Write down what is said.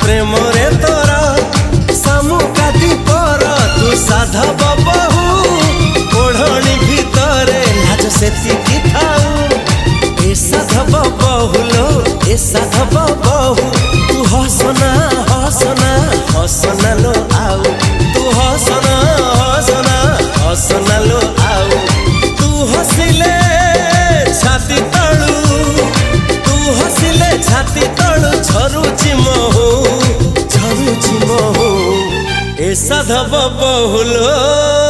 प्रेम रे तोरा सामुकाती पर तू साधव बहु ओढ़णी भितरे लाज सेतिकी थाऊ ए साधव बहुलो ए साधव बहु तू हसना हसना हसना लो आऊ तू हसना हसना हसना लो आऊ तू हसिले छाती तळू तू हसिले छाती तळू झरुची महू ए साधव बहुलो।